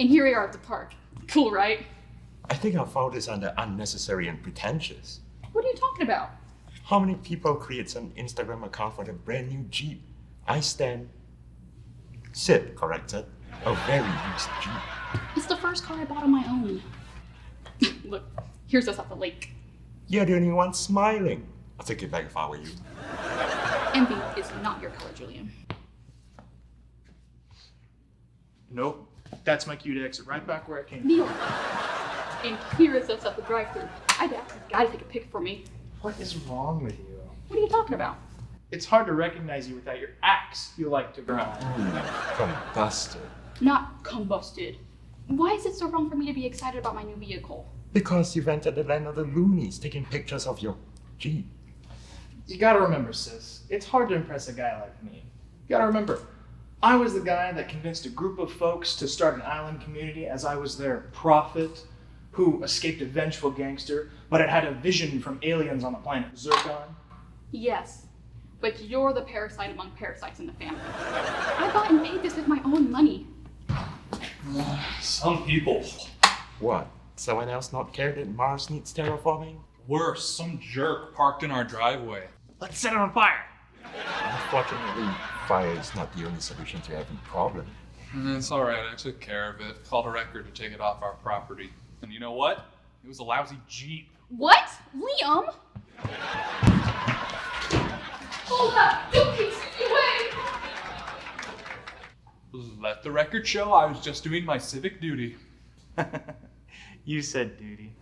And here we are at the park. Cool, right? I think I found this under unnecessary and pretentious. What are you talking about? How many people create an Instagram account for the brand new Jeep? I stand. Sid corrected. A very used Jeep. It's the first car I bought on my own. Look, here's us at the lake. You're the only one smiling. I'll take it back if I were you. Envy is not your color, Julian. Nope. That's my cue to exit right back where I came. Neil. And here is us at the drive-thru. I'd ask this guy to take a pic for me. What is wrong with you? What are you talking about? It's hard to recognize you without your axe you like to grind. Combusted. Not combusted. Why is it so wrong for me to be excited about my new vehicle? Because you've entered the land of the loonies taking pictures of your Jeep. You gotta remember, sis, it's hard to impress a guy like me. You gotta remember, I was the guy that convinced a group of folks to start an island community as I was their prophet who escaped a vengeful gangster, but had a vision from aliens on the planet Zircon. Yes, but you're the parasite among parasites in the family. I bought and paid this with my own money. Some people. What? Someone else not care that Mars needs terraforming? Worse, some jerk parked in our driveway. Let's set it on fire! Unfortunately, fire is not the only solution to every problem. It's alright, I took care of it. Called a record to take it off our property. And you know what? It was a lousy Jeep. What? Liam? Hold up! Don't keep me away! Let the record show I was just doing my civic duty. You said duty.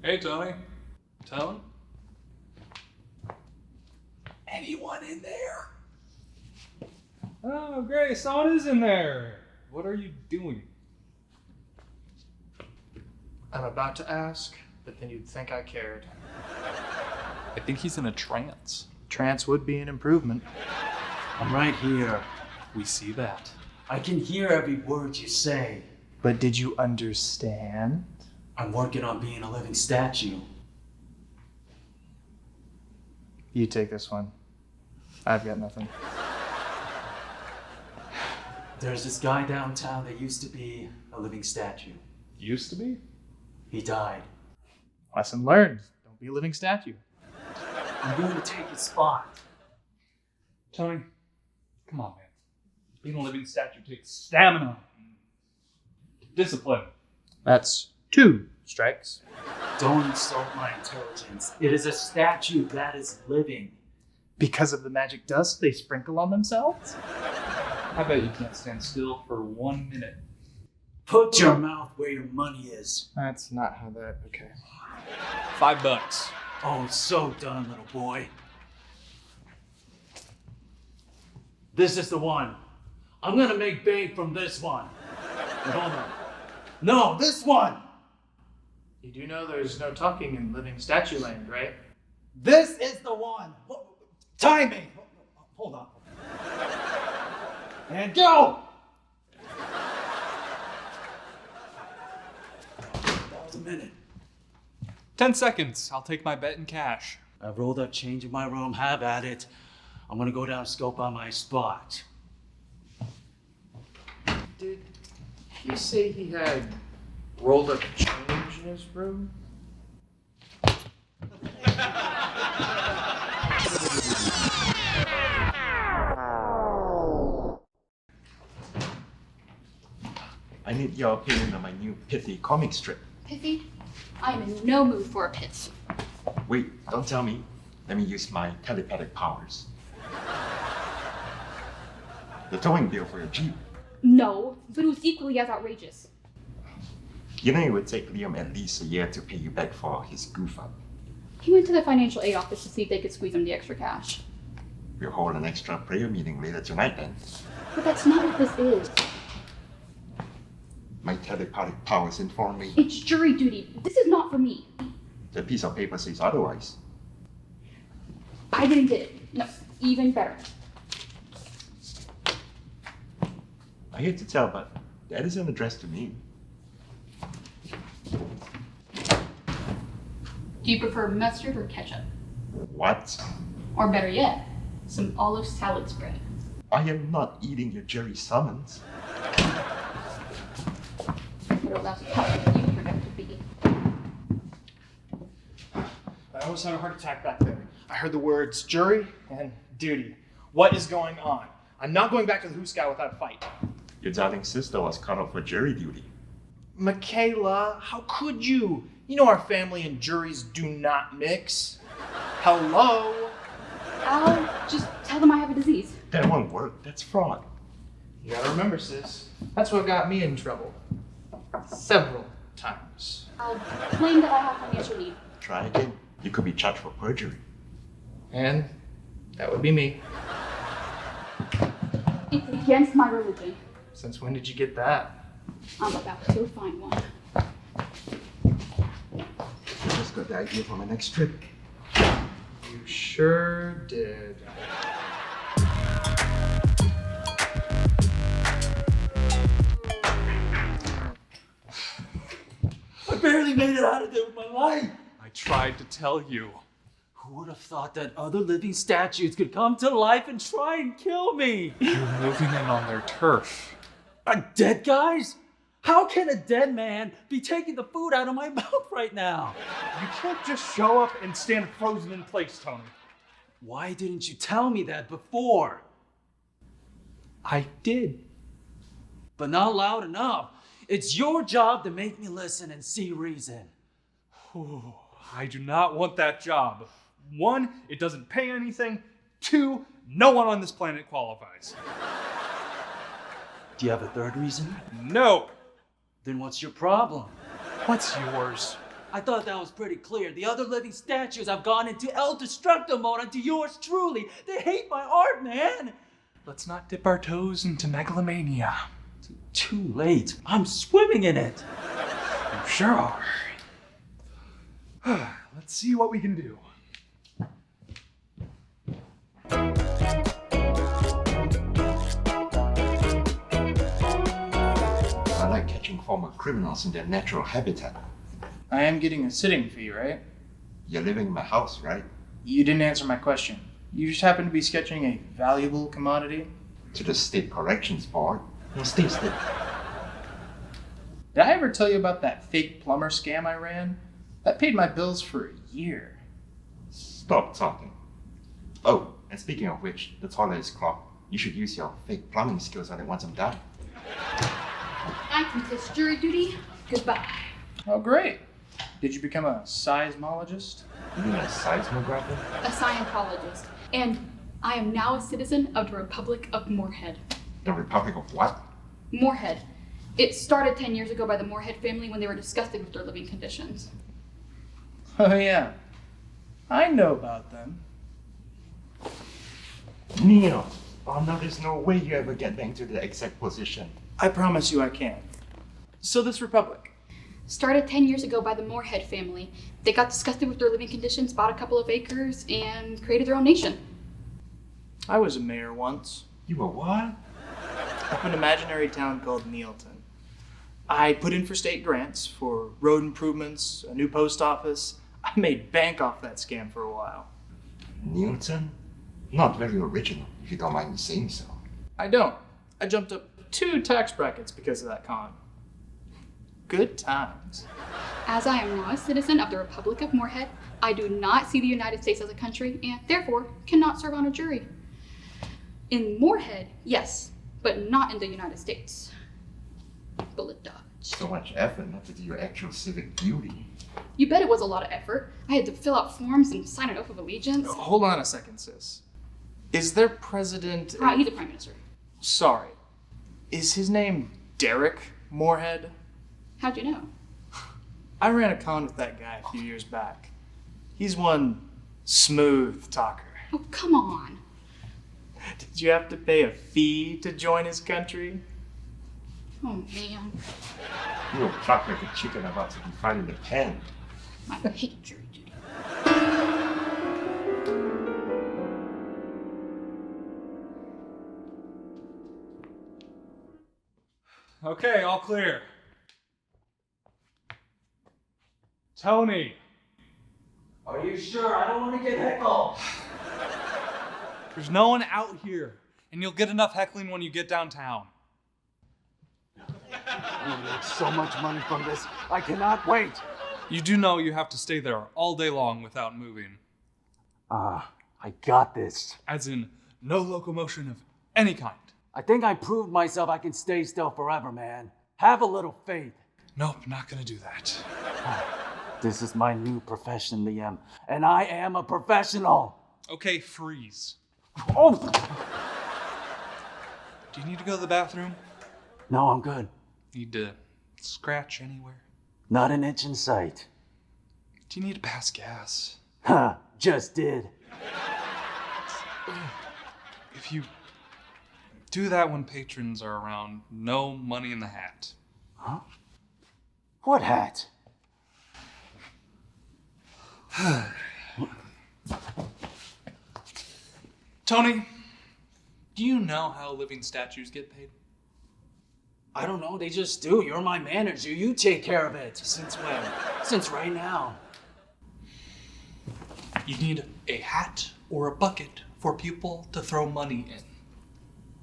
Hey, Tony. Tone? Anyone in there? Oh, great. Someone is in there. What are you doing? I'm about to ask, but then you'd think I cared. I think he's in a trance. Trance would be an improvement. I'm right here. We see that. I can hear every word you say. But did you understand? I'm working on being a living statue. You take this one. I've got nothing. There's this guy downtown that used to be a living statue. Used to be? He died. Lesson learned. Don't be a living statue. I'm going to take his spot. Tony, come on, man. Being a living statue takes stamina. Discipline. That's 2 strikes. Don't insult my intelligence. It is a statue that is living. Because of the magic dust they sprinkle on themselves? I bet you can't stand still for 1 minute. Put your mouth where your money is. That's not how that... Okay. $5. Oh, so done, little boy. This is the one. I'm gonna make bank from this one. But hold on. No, this one! You do know there's no talking in living statue land, right? This is the one! Timing! Hold on. And go! That was a minute. 10 seconds. I'll take my bet in cash. I've rolled up change in my room. Have at it. I'm gonna go down and scope on my spot. Did he say he had rolled up change in his room? I need your opinion on my new pithy comic strip. Pithy? I am in no mood for a pit. Wait, don't tell me. Let me use my telepathic powers. The towing bill for your Jeep. No, but it was equally as outrageous. You know it would take Liam at least a year to pay you back for his goof up. He went to the financial aid office to see if they could squeeze him the extra cash. We'll hold an extra prayer meeting later tonight then. But that's not what this is. My telepathic powers inform me. It's jury duty. This is not for me. The piece of paper says otherwise. I didn't get it. No, even better. I hate to tell, but that isn't addressed to me. Do you prefer mustard or ketchup? What? Or better yet, some olive salad spread? I am not eating your Jerry Summons. What else you turned out to be? I almost had a heart attack back there. I heard the words jury and duty. What is going on? I'm not going back to the Who Scout without a fight. Your darling sister was cut off for jury duty. Michaela, how could you? You know our family and juries do not mix. Hello? I'll just tell them I have a disease. That won't work. That's fraud. You gotta remember, sis. That's what got me in trouble. Several times. I'll claim that I have financial need. Try again. You could be charged for perjury. And that would be me. It's against my religion. Since when did you get that? I'm about to find one. I just got the idea for my next trip. You sure did. I barely made it out of there with my life. I tried to tell you. Who would have thought that other living statues could come to life and try and kill me? You're moving in on their turf. Are dead guys? How can a dead man be taking the food out of my mouth right now? You can't just show up and stand frozen in place, Tony. Why didn't you tell me that before? I did. But not loud enough. It's your job to make me listen and see reason. Ooh, I do not want that job. 1, it doesn't pay anything. 2, no one on this planet qualifies. Do you have a third reason? No. Then what's your problem? What's yours? I thought that was pretty clear. The other living statues have gone into El Destructo mode and to yours truly. They hate my art, man. Let's not dip our toes into megalomania. Too late. I'm swimming in it. You sure are. Let's see what we can do. I like catching former criminals in their natural habitat. I am getting a sitting fee, right? You're living in my house, right? You didn't answer my question. You just happen to be sketching a valuable commodity? To the State Corrections Board. No, stay still. Did I ever tell you about that fake plumber scam I ran? That paid my bills for a year. Stop talking. Oh, and speaking of which, the toilet is clogged. You should use your fake plumbing skills on it once I'm done. I contest jury duty. Goodbye. Oh, great. Did you become a seismologist? You mean a seismographer? A Scientologist. And I am now a citizen of the Republic of Moorhead. The Republic of what? Moorhead. It started 10 years ago by the Moorhead family when they were disgusted with their living conditions. Oh, yeah. I know about them. Neil! Oh no, there's no way you ever get back to the exact position. I promise you I can. So this republic. Started 10 years ago by the Moorhead family. They got disgusted with their living conditions, bought a couple of acres, and created their own nation. I was a mayor once You were what? of an imaginary town called Neilton. I put in for state grants for road improvements, a new post office. I made bank off that scam for a while. Newton? Not very original, if you don't mind me saying so. I don't. I jumped up 2 tax brackets because of that con. Good times. As I am now a citizen of the Republic of Moorhead, I do not see the United States as a country and therefore cannot serve on a jury. In Moorhead, yes, but not in the United States. Bullet dodge. So much effort not to do your actual civic duty. You bet it was a lot of effort. I had to fill out forms and sign an oath of allegiance. Hold on a second, sis. Is their president... He's a prime minister. Sorry. Is his name Derek Moorhead? How'd you know? I ran a con with that guy a few years back. He's one smooth talker. Oh, come on. Did you have to pay a fee to join his country? Oh, man. You will pluck like a chicken about to be found in the pen. I hate jury duty. Okay, all clear. Tony. Are you sure? I don't want to get heckled. There's no one out here, and you'll get enough heckling when you get downtown. I'm gonna make so much money from this. I cannot wait. You do know you have to stay there all day long without moving. I got this. As in, no locomotion of any kind. I think I proved myself I can stay still forever, man. Have a little faith. Nope, not gonna do that. This is my new profession, Liam, and I am a professional. Okay, freeze. Oh! Do you need to go to the bathroom? No, I'm good. Need to scratch anywhere? Not an inch in sight. Do you need to pass gas? Ha! Just did. If you do that when patrons are around, no money in the hat. Huh? What hat? Tony, do you know how living statues get paid? I don't know, they just do. You're my manager. You take care of it. Since when? Since right now. You need a hat or a bucket for people to throw money in.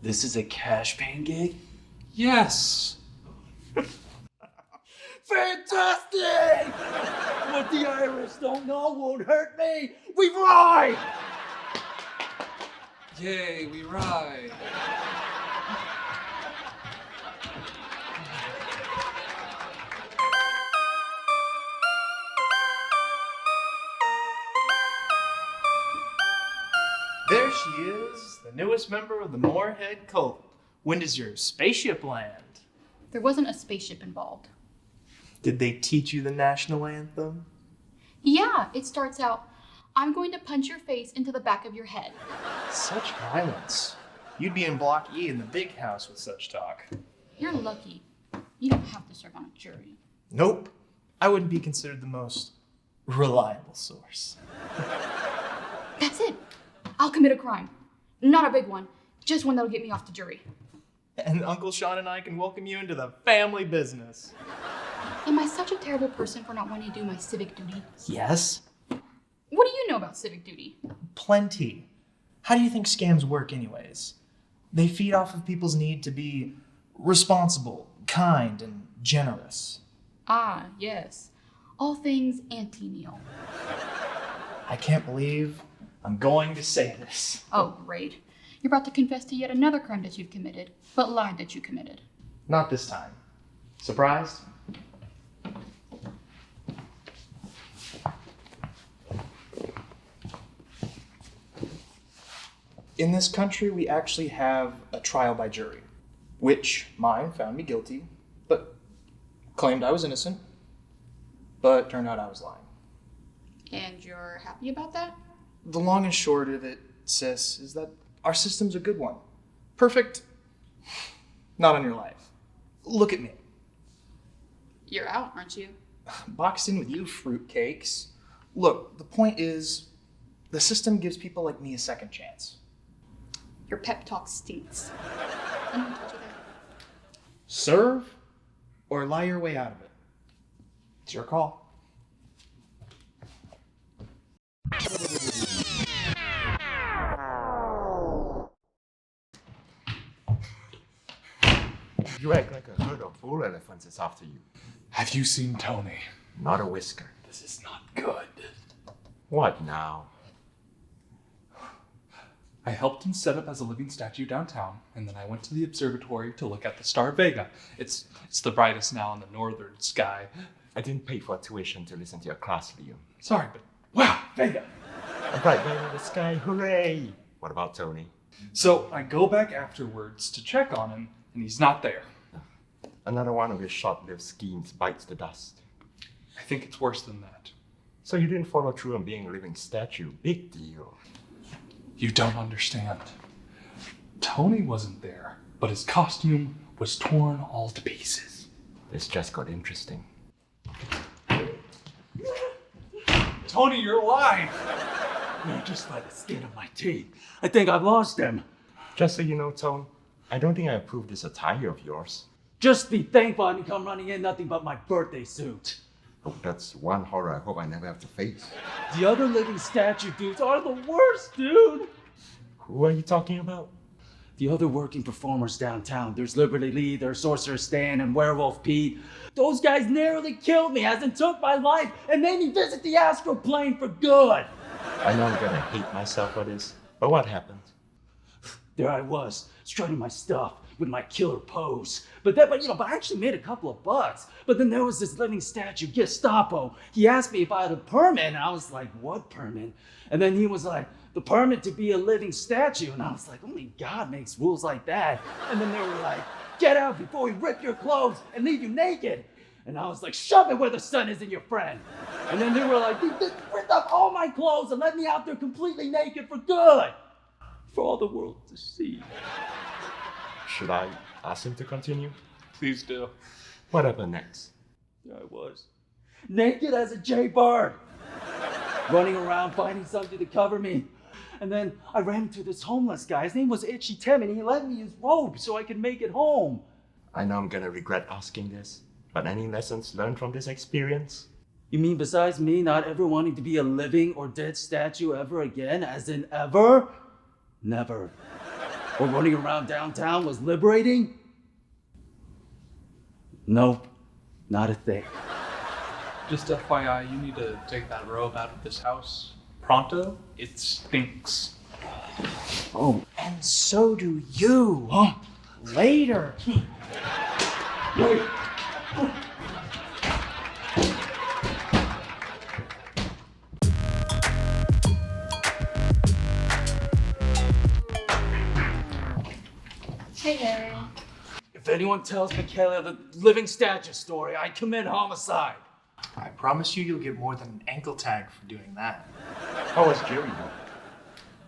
This is a cash paying gig? Yes. Fantastic! What the Irish don't know won't hurt me. We ride! Yay, we ride. There she is, the newest member of the Moorhead cult. When does your spaceship land? There wasn't a spaceship involved. Did they teach you the national anthem? Yeah, it starts out, I'm going to punch your face into the back of your head. Such violence. You'd be in Block E in the big house with such talk. You're lucky. You don't have to serve on a jury. Nope. I wouldn't be considered the most reliable source. That's it. I'll commit a crime. Not a big one, just one that'll get me off the jury. And Uncle Sean and I can welcome you into the family business. Am I such a terrible person for not wanting to do my civic duty? Yes. What do you know about civic duty? Plenty. How do you think scams work anyways? They feed off of people's need to be responsible, kind, and generous. Ah, yes. All things anti-Neil. I can't believe I'm going to say this. Oh, great. You're about to confess to yet another crime that you've committed, but lied that you committed. Not this time. Surprised? In this country, we actually have a trial by jury, which mine found me guilty, but claimed I was innocent, but turned out I was lying. And you're happy about that? The long and short of it, sis, is that our system's a good one. Perfect, not on your life. Look at me. You're out, aren't you? Boxed in with you, fruitcakes. Look, the point is, the system gives people like me a second chance. Your pep talk stinks. Anyone told you that? Serve or lie your way out of it. It's your call. You act like a herd of bull elephants is after you. Have you seen Tony? Not a whisker. This is not good. What now? I helped him set up as a living statue downtown, and then I went to the observatory to look at the star Vega. It's the brightest now in the northern sky. I didn't pay for tuition to listen to your class, Liam. Sorry, but wow, Vega! A bright light in the sky, hooray! What about Tony? So I go back afterwards to check on him, and he's not there. Another one of your short-lived schemes bites the dust. I think it's worse than that. So you didn't follow through on being a living statue. Big deal. You don't understand. Tony wasn't there, but his costume was torn all to pieces. This just got interesting. Tony, you're alive! No, just by the skin of my teeth. I think I've lost him. Just so you know, Tone, I don't think I approve this attire of yours. Just be thankful I didn't come running in nothing but my birthday suit. Oh, that's one horror I hope I never have to face. The other living statue dudes are the worst, dude. Who are you talking about? The other working performers downtown. There's Liberty Lee, there's Sorcerer Stan, and Werewolf Pete. Those guys narrowly killed me, as in took my life, and made me visit the astral plane for good. I know I'm gonna hate myself for this, but what happened? There I was, strutting my stuff with my killer pose. But I actually made a couple of bucks. But then there was this living statue, Gestapo. He asked me if I had a permit, and I was like, what permit? And then he was like, the permit to be a living statue. And I was like, only God makes rules like that. And then they were like, get out before we rip your clothes and leave you naked. And I was like, shove it where the sun isn't your friend. And then they were like, they ripped up all my clothes and let me out there completely naked for good. For all the world to see. Should I ask him to continue? Please do. What happened next? There I was, naked as a jaybird, running around finding something to cover me. And then I ran into this homeless guy. His name was Itchy Tim, and he lent me his robe so I could make it home. I know I'm gonna regret asking this, but any lessons learned from this experience? You mean besides me not ever wanting to be a living or dead statue ever again, as in ever? Never. Or running around downtown was liberating? Nope, not a thing. Just FYI, you need to take that robe out of this house. Pronto. It stinks. Oh, And so do you. huh? Later. Wait. Hey, Harry. If anyone tells Michaela the living statue story, I commit homicide. I promise you'll get more than an ankle tag for doing that. How was Jerry doing?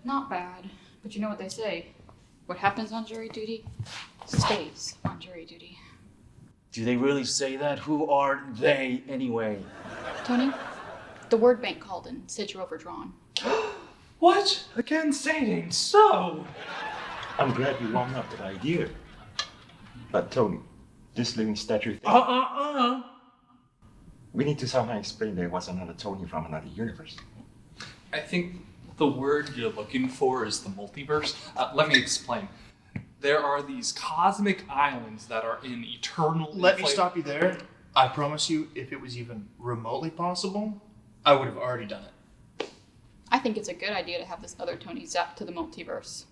Not bad, but you know what they say. What happens on jury duty stays on jury duty. Do they really say that? Who are they anyway? Tony, the word bank called and said you're overdrawn. What? Again, saying so? I'm glad you warmed up that idea. But Tony, this living statue thing, we need to somehow explain there was another Tony from another universe. I think the word you're looking for is the multiverse. Let me explain. There are these cosmic islands that are in eternal... Let me stop you there. I promise you, if it was even remotely possible, I would have already done it. I think it's a good idea to have this other Tony zapped to the multiverse.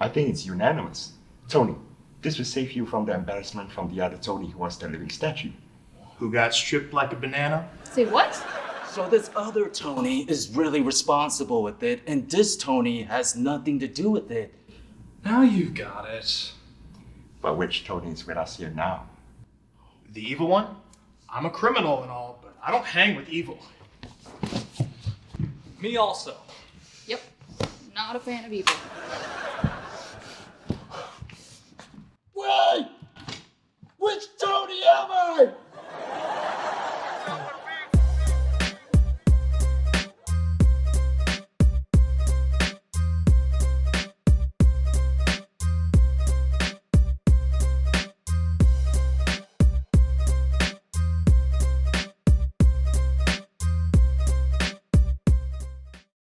I think it's unanimous. Tony, this will save you from the embarrassment from the other Tony who was the living statue. Who got stripped like a banana? Say what? So this other Tony is really responsible with it, and this Tony has nothing to do with it. Now you got it. But which Tony is with us here now? The evil one? I'm a criminal and all, but I don't hang with evil. Me also. Yep, not a fan of evil. Wait! Which Tony am I?